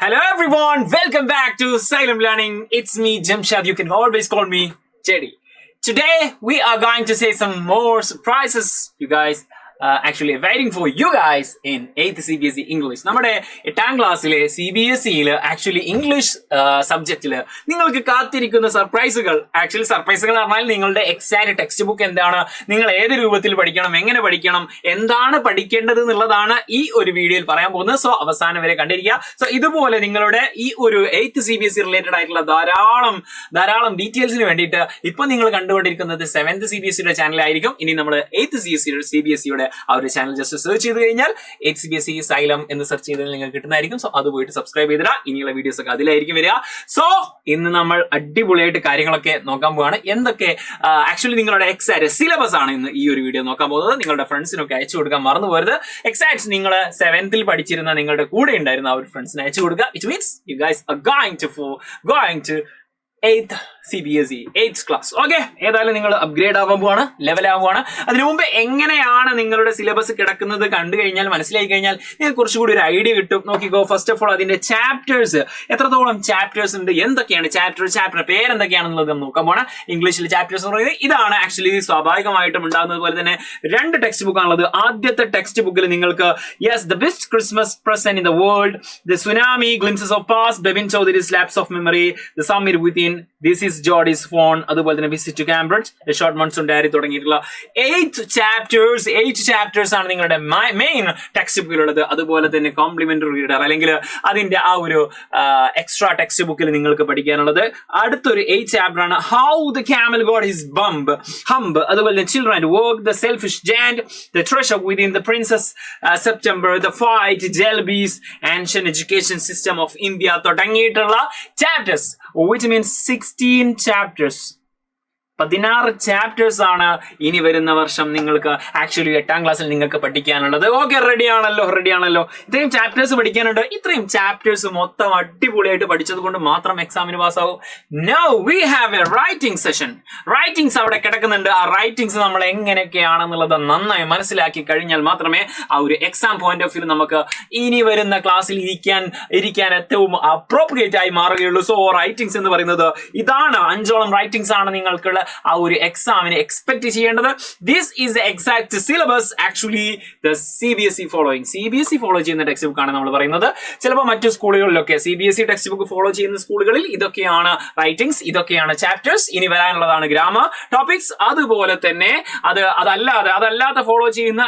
Hello everyone, welcome back to Silent Learning. It's me, Jamshad. You can always call me Jedi. Today we are going to say some more surprises, you guys. Actually waiting for you guys in 8th CBSE English. നമ്മുടെ 8ാം ക്ലാസ്സിലെ CBSEയിൽ actually English സബ്ജക്റ്റിൽ നിങ്ങൾക്ക് കാത്തിരിക്കുന്ന സർപ്രൈസുകൾ എന്ന് പറഞ്ഞാൽ നിങ്ങളുടെ exact text book എന്താണ്, നിങ്ങൾ ഏത് രൂപത്തിൽ പഠിക്കണം, എങ്ങനെ പഠിക്കണം, എന്താണ് പഠിക്കേണ്ടത് എന്നുള്ളതാണ് ഈ ഒരു വീഡിയോയിൽ പറയാൻ പോകുന്നത്. സോ അവസാനം വരെ കണ്ടിരിക്കുക. സോ ഇതുപോലെ നിങ്ങളുടെ ഈ ഒരു 8th CBSE റിലേറ്റഡ് ആയിട്ടുള്ള ധാരാളം ഡീറ്റെയിൽസിന് വേണ്ടിയിട്ട് ഇപ്പൊ നിങ്ങൾ കണ്ടുകൊണ്ടിരിക്കുന്നത് 7th CBSEയുടെ ചാനലായിരിക്കും. ഇനി നമ്മൾ 8th CBSEയുടെ ആ ഒരു ചാനൽ ജസ്റ്റ് സെർച്ച് ചെയ്ത് കഴിഞ്ഞാൽ 8th CBSE സൈലം എന്ന് സെർച്ച് ചെയ്താൽ നിങ്ങൾക്ക് കിട്ടുന്നതായിരിക്കും. സോ അത് പോയിട്ട് സബ്സ്ക്രൈബ് ചെയ്തിടാ. ഇനിയുള്ള വീഡിയോസ് ഒക്കെ അതിലായിരിക്കും വരിക. സോ ഇന്ന് നമ്മൾ അടിപൊളിയായിട്ട് കാര്യങ്ങളൊക്കെ നോക്കാൻ പോവാണ്. എന്തൊക്കെ ആക്ച്വലി നിങ്ങളുടെ എക്സാക്ട് സിലബസ് ആണ് ഇന്ന് ഈ ഒരു വീഡിയോ നോക്കാൻ പോകുന്നത്. നിങ്ങളുടെ ഫ്രണ്ട്സിനൊക്കെ അയച്ചു കൊടുക്കാൻ മറന്നു പോകരുത്. എക്സാക്ട് നിങ്ങൾ 7th പഠിച്ചിരുന്ന നിങ്ങളുടെ കൂടെ ഉണ്ടായിരുന്ന ആ ഒരു ഫ്രണ്ട്സിന് അയച്ചു കൊടുക്കുക. It means you guys are going to 8th CBSE 8th class. Okay, ഏതായാലും നിങ്ങൾ അപ്ഗ്രേഡ് ആവാൻ പോവാണ്, ലെവൽ ആവുകയാണ്. അതിനു മുമ്പ് എങ്ങനെയാണ് നിങ്ങളുടെ സിലബസ് കിടക്കുന്നത് കണ്ടു കഴിഞ്ഞാൽ, മനസ്സിലാക്കി കഴിഞ്ഞാൽ നിങ്ങൾക്ക് കുറച്ചുകൂടി ഒരു ഐഡിയ കിട്ടും. നോക്കിക്കോ, ഫസ്റ്റ് ഓഫ് ഓൾ അതിന്റെ ചാപ്റ്റേഴ്സ്, എത്രത്തോളം ചാപ്റ്റേഴ്സ് ഉണ്ട്, എന്തൊക്കെയാണ് ചാപ്റ്റർ പേരെന്തൊക്കെയാണെന്നുള്ളത് നോക്കാൻ പോകണം. ഇംഗ്ലീഷിൽ ചാപ്റ്റേഴ്സ് എന്ന് പറയുന്നത് ഇതാണ്. ആക്ച്വലി സ്വാഭാവികമായിട്ടും ഉണ്ടാകുന്നത് പോലെ തന്നെ 2 ടെക്സ്റ്റ് ബുക്ക് ആണുള്ളത്. ആദ്യത്തെ ടെക്സ്റ്റ് ബുക്കിൽ നിങ്ങൾക്ക് the best Christmas present in the world, the tsunami, glimpses of past, Bepin Choudhuri's lapse of memory, the summit within, this is Jody's phone, അതുപോലെ തന്നെ visit to Cambridge, short monsoon diary തുടങ്ങിയിട്ടുള്ള 8 chapters ആണ് നിങ്ങളുടെ main text ബുക്കിലുള്ളത്. അതുപോലെ തന്നെ complementary reader അല്ലെങ്കിൽ അതിന്റെ ആ ഒരു എക്സ്ട്രാ ടെക്സ്റ്റ് ബുക്കിൽ നിങ്ങൾക്ക് പഠിക്കാനുള്ളത് അടുത്തൊരു 8 ചാപ്റ്റർ ആണ്. How the camel got his hump, അതുപോലെ തന്നെ children work, the selfish giant, the treasure within the princess September, the fight, jalebis, ancient education system of India തുടങ്ങിയിട്ടുള്ള chapters, which means 16 chapters. 16 chapters ആണ് ഇനി വരുന്ന വർഷം നിങ്ങൾക്ക് ആക്ച്വലി 8ാം ക്ലാസ്സിൽ നിങ്ങൾക്ക് പഠിക്കാനുള്ളത്. ഓക്കെ, റെഡിയാണല്ലോ. ഇത്രയും ചാപ്റ്റേഴ്സ് പഠിക്കാനുണ്ട്. ഇത്രയും ചാപ്റ്റേഴ്സ് മൊത്തം അടിപൊളിയായിട്ട് പഠിച്ചത് കൊണ്ട് മാത്രം എക്സാമിന് പാസ്സാവും. Now we have a writing session. Writings അവിടെ കിടക്കുന്നുണ്ട്. ആ റൈറ്റിംഗ്സ് നമ്മൾ എങ്ങനെയൊക്കെയാണെന്നുള്ളത് നന്നായി മനസ്സിലാക്കി കഴിഞ്ഞാൽ മാത്രമേ ആ ഒരു എക്സാം പോയിന്റ് ഓഫ് വ്യൂ നമുക്ക് ഇനി വരുന്ന ക്ലാസ്സിൽ ഇരിക്കാൻ ഏറ്റവും അപ്രോപ്രിയേറ്റ് ആയി മാറുകയുള്ളൂ. സോ റൈറ്റിംഗ്സ് എന്ന് പറയുന്നത് ഇതാണ്. 5ഓളം റൈറ്റിംഗ്സ് ആണ് നിങ്ങൾക്കുള്ള ആ ഒരു എക്സാമിന് എക്സ്പെക്ട് ചെയ്യേണ്ടത്. This is the exact syllabus actually the CBSE following. CBSE follow ചെയ്യുന്ന ടെക്സ്റ്റ് ബുക്ക് ആണ് നമ്മൾ പറയുന്നത്. ചിലപ്പോൾ മറ്റു സ്കൂളുകളിലൊക്കെ CBSE ടെക്സ്റ്റ് ബുക്ക് ഫോളോ ചെയ്യുന്ന സ്കൂളുകളിൽ ഇതൊക്കെയാണ് റൈറ്റിംഗ്സ്, ഇതൊക്കെയാണ് ചാപ്റ്റേഴ്സ്. ഇനി വരാനുള്ളതാണ് ഗ്രാമർ ടോപ്പിക്സ്. അതുപോലെ തന്നെ അതല്ലാതെ ഫോളോ ചെയ്യുന്ന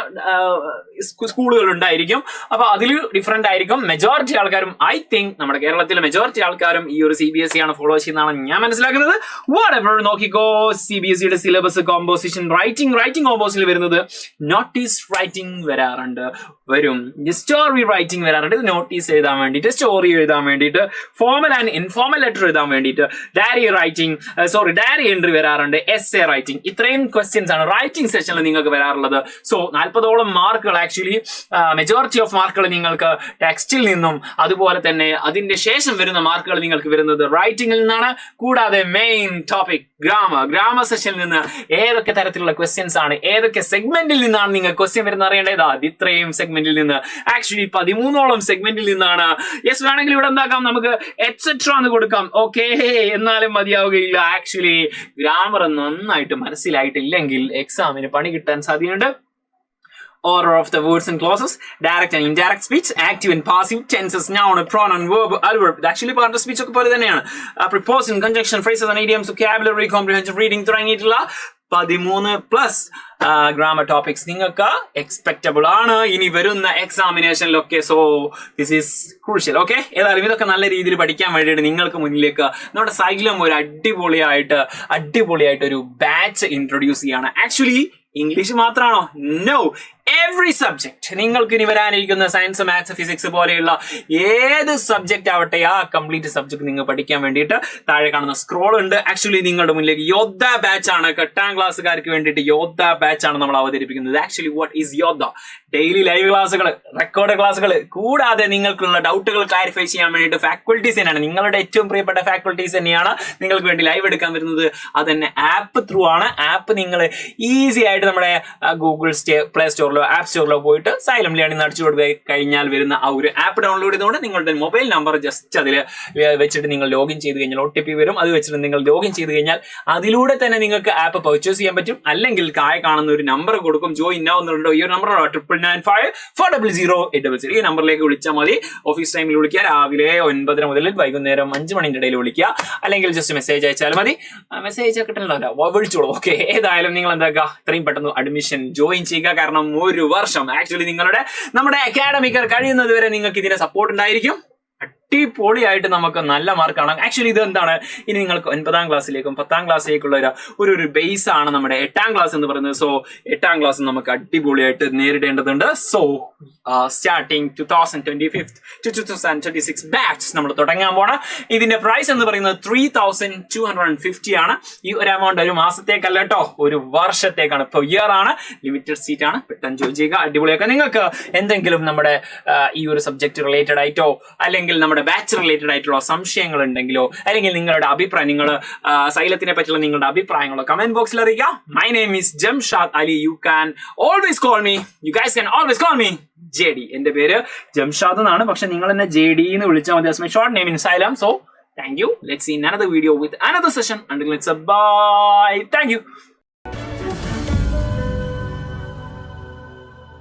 സ്കൂളുകൾ ഉണ്ടായിരിക്കും. അപ്പൊ അതിൽ ഡിഫറെന്റ് ആയിരിക്കും. മെജോറിറ്റി ആൾക്കാരും, ഐ തിങ്ക് നമ്മുടെ കേരളത്തിലെ മെജോറിറ്റി ആൾക്കാരും ഈ ഒരു CBSE ആണ് ഫോളോ ചെയ്യുന്നതാണ് ഞാൻ മനസ്സിലാക്കുന്നത്. വാട്ടെവർ, നോക്കിക്കോ, CBSEയുടെ സിലബസ് കോമ്പോസിഷൻ, റൈറ്റിംഗ് കോമ്പോസിൽ വരുന്നത് നോട്ടീസ് റൈറ്റിംഗ് വരും, സ്റ്റോറി റൈറ്റിംഗ് വരാറുണ്ട്. ഇത് നോട്ടീസ് എഴുതാൻ വേണ്ടിയിട്ട്, സ്റ്റോറി എഴുതാൻ വേണ്ടിയിട്ട്, ഫോർമൽ ആൻഡ് ഇൻഫോർമൽ ലെറ്റർ എഴുതാൻ വേണ്ടിയിട്ട്, ഡയറി എൻട്രി വരാറുണ്ട്, എസ്സേ റൈറ്റിംഗ്. ഇത്രയും ക്വസ്റ്റ്യൻസ് ആണ് റൈറ്റിംഗ് സെഷനിൽ നിങ്ങൾക്ക് വരാറുള്ളത്. സോ 40ഓളം മാർക്കുകൾ, ആക്ച്വലി മെജോറിറ്റി ഓഫ് മാർക്കുകൾ നിങ്ങൾക്ക് ടെക്സ്റ്റിൽ നിന്നും അതുപോലെ തന്നെ അതിന്റെ ശേഷം വരുന്ന മാർക്കുകൾ നിങ്ങൾക്ക് വരുന്നത് റൈറ്റിംഗിൽ നിന്നാണ്. കൂടാതെ മെയിൻ ടോപ്പിക് ഗ്രാമർ സെഷനിൽ നിന്ന് ഏതൊക്കെ തരത്തിലുള്ള ക്വസ്റ്റ്യൻസ് ആണ്, ഏതൊക്കെ സെഗ്മെന്റിൽ നിന്നാണ് നിങ്ങൾക്ക് ക്വസ്റ്റ്യൻ വരുന്ന അറിയേണ്ടത്. ഇത്രയും സെഗ്മെന്റിൽ നിന്ന്, ആക്ച്വലി 13ഓളം സെഗ്മെന്റിൽ നിന്നാണ്. യെസ്, വേണമെങ്കിൽ ഇവിടെ എന്താക്കാം, നമുക്ക് എറ്റ്സെട്ര എന്ന് കൊടുക്കാം. ഓക്കെ, എന്നാലും മതിയാവുകയില്ല. ആക്ച്വലി ഗ്രാമർ നന്നായിട്ട് മനസ്സിലായിട്ടില്ലെങ്കിൽ എക്സാമിന് പണി കിട്ടാൻ സാധ്യതയുണ്ട്. Order of the words and clauses, direct and indirect speech, active and passive tenses, noun, pronoun, verb, adverb. ഇത് ആക്ച്വലി പാർട്ട് സ്പീച്ച് ഒക്കെ പോലെ തന്നെയാണ്. Preposition, conjunction, phrases and idioms, vocabulary, comprehension, reading തുടങ്ങിയിട്ടുള്ള 13+ ഗ്രാമർ ടോപ്പിക്സ് നിങ്ങൾക്ക് എക്സ്പെക്റ്റബിൾ ആണ് ഇനി വരുന്ന എക്സാമിനേഷനിലൊക്കെ. So this is crucial. Okay, ഏതായാലും ഇതൊക്കെ നല്ല രീതിയിൽ പഠിക്കാൻ വേണ്ടിയിട്ട് നിങ്ങൾക്ക് മുന്നിലേക്ക് നമ്മുടെ സൈലം ഒരു അടിപൊളിയായിട്ട് ഒരു ബാച്ച് ഇൻട്രൊഡ്യൂസ് ചെയ്യാണ്. ആക്ച്വലി ഇംഗ്ലീഷ് മാത്രമാണോ? No, every subject. നിങ്ങൾക്ക് ഇനി വരാനിരിക്കുന്ന സയൻസ്, മാത്സ്, ഫിസിക്സ് പോലെയുള്ള ഏത് സബ്ജക്ട് ആവട്ടെ, ആ കംപ്ലീറ്റ് സബ്ജക്ട് നിങ്ങൾ പഠിക്കാൻ വേണ്ടിയിട്ട് താഴെ കാണുന്ന സ്ക്രോൾ ഉണ്ട്. ആക്ച്വലി നിങ്ങളുടെ മുന്നിലേക്ക് യോദ്ധ ബാച്ച് ആണ്, 8ാം ക്ലാസ്സുകാർക്ക് വേണ്ടിയിട്ട് യോദ്ധ ബാച്ച് ആണ് നമ്മൾ അവതരിപ്പിക്കുന്നത്. Actually what is Yodha? Daily live ക്ലാസ്സുകൾ, റെക്കോർഡ് ക്ലാസ്സുകൾ, കൂടാതെ നിങ്ങൾക്കുള്ള ഡൗട്ടുകൾ ക്ലാരിഫൈ ചെയ്യാൻ വേണ്ടിയിട്ട് ഫാക്കൽറ്റീസ് തന്നെയാണ്, നിങ്ങളുടെ ഏറ്റവും പ്രിയപ്പെട്ട ഫാക്കൽറ്റീസ് തന്നെയാണ് നിങ്ങൾക്ക് വേണ്ടി ലൈവ് എടുക്കാൻ വരുന്നത്. അത് തന്നെ ആപ്പ് ത്രൂ ആണ്. ആപ്പ് നിങ്ങൾ ഈസി ആയിട്ട് നമ്മുടെ ഗൂഗിൾ പ്ലേ സ്റ്റോറിൽ സ്റ്റോറിലോ ആപ്പ് സ്റ്റോറിലോ പോയിട്ട് സൈലം ലേണിംഗ് അടിച്ചു കൊടുക്കുക കഴിഞ്ഞാൽ വരുന്ന ആ ഒരു ആപ്പ് ഡൗൺലോഡ് ചെയ്തുകൊണ്ട് നിങ്ങളുടെ മൊബൈൽ നമ്പർ ജസ്റ്റ് അതിൽ വെച്ചിട്ട് നിങ്ങൾ ലോഗിൻ ചെയ്ത് കഴിഞ്ഞാൽ OTP വരും. അത് വെച്ചിട്ട് നിങ്ങൾ ലോഗിൻ ചെയ്ത് കഴിഞ്ഞാൽ അതിലൂടെ തന്നെ നിങ്ങൾക്ക് ആപ്പ് പർച്ചേസ് ചെയ്യാൻ പറ്റും. അല്ലെങ്കിൽ താഴെ കാണുന്ന ഒരു നമ്പർ കൊടുക്കും, ജോയിൻ നൗ എന്നുണ്ടോ, ഈ ഒരു നമ്പർ 9995400 ഈ നമ്പറിലേക്ക് വിളിച്ചാൽ മതി. ഓഫീസ് ടൈമിൽ വിളിക്കുക, രാവിലെ 9 മുതൽ വൈകുന്നേരം 5 മണിന്റെ ഇടയിൽ വിളിക്കുക, അല്ലെങ്കിൽ ജസ്റ്റ് മെസ്സേജ് അയച്ചാൽ മതി. മെസ്സേജ് കിട്ടണല്ലോ, വിളിച്ചോളൂ. ഓക്കെ, ഏതായാലും നിങ്ങൾ എന്താക്കുക, ഇത്രയും പെട്ടെന്ന് അഡ്മിഷൻ ജോയിൻ ചെയ്യുക. കാരണം ഒരു വർഷം ആക്ച്വലി നമ്മുടെ അക്കാഡമിക് കഴിയുന്നത് വരെ നിങ്ങൾക്ക് ഇതിന്റെ സപ്പോർട്ട് ഉണ്ടായിരിക്കും. അടിപൊളിയായിട്ട് നമുക്ക് നല്ല മാർക്കാണ്. ആക്ച്വലി ഇത് എന്താണ്, ഇനി നിങ്ങൾക്ക് 9ാം ക്ലാസ്സിലേക്കും 10ാം ക്ലാസ്സിലേക്കുള്ള ഒരു ബേസ് ആണ് നമ്മുടെ 8ാം ക്ലാസ് എന്ന് പറയുന്നത്. സോ 8ാം ക്ലാസ് നമുക്ക് അടിപൊളിയായിട്ട് നേരിടേണ്ടതുണ്ട്. സോ സ്റ്റാർട്ടിങ് 2025-2026 ബാച്ച് നമ്മൾ തുടങ്ങാൻ പോണ. ഇതിന്റെ പ്രൈസ് എന്ന് പറയുന്നത് 3250 ആണ്. ഈ ഒരു എമൗണ്ട് ഒരു മാസത്തേക്കല്ല കേട്ടോ, ഒരു വർഷത്തേക്കാണ്. ഇപ്പോൾ ഇയർ ആണ്, ലിമിറ്റഡ് സീറ്റ് ആണ്. പെട്ടെന്ന് ജോയിൻ ചെയ്യുക, അടിപൊളിയാക്കുക. നിങ്ങൾക്ക് എന്തെങ്കിലും നമ്മുടെ ഈ ഒരു സബ്ജക്ട് റിലേറ്റഡ് ആയിട്ടോ അല്ലെങ്കിൽ നമ്മുടെ ബാച്ച് റിലേറ്റഡ് ആയിട്ടുള്ള സംശയങ്ങൾ ഉണ്ടെങ്കിലോ അല്ലെങ്കിൽ നിങ്ങളുടെ അഭിപ്രായം, നിങ്ങൾ സൈലത്തിനെ പറ്റിയുള്ള നിങ്ങളുടെ അഭിപ്രായങ്ങളോ കമന്റ് ബോക്സിൽ അറിയിക്കുക. My name is Jamshad Ali. You guys can always call me JD. എന്റെ പേര് ജംഷാദ് എന്നാണ്, പക്ഷെ നിങ്ങൾ എന്നെ JD എന്ന് വിളിച്ചാൽ മതി. My short name in xylem. So thank you. Let's see another video with another session. Until it's a bye. Thank you.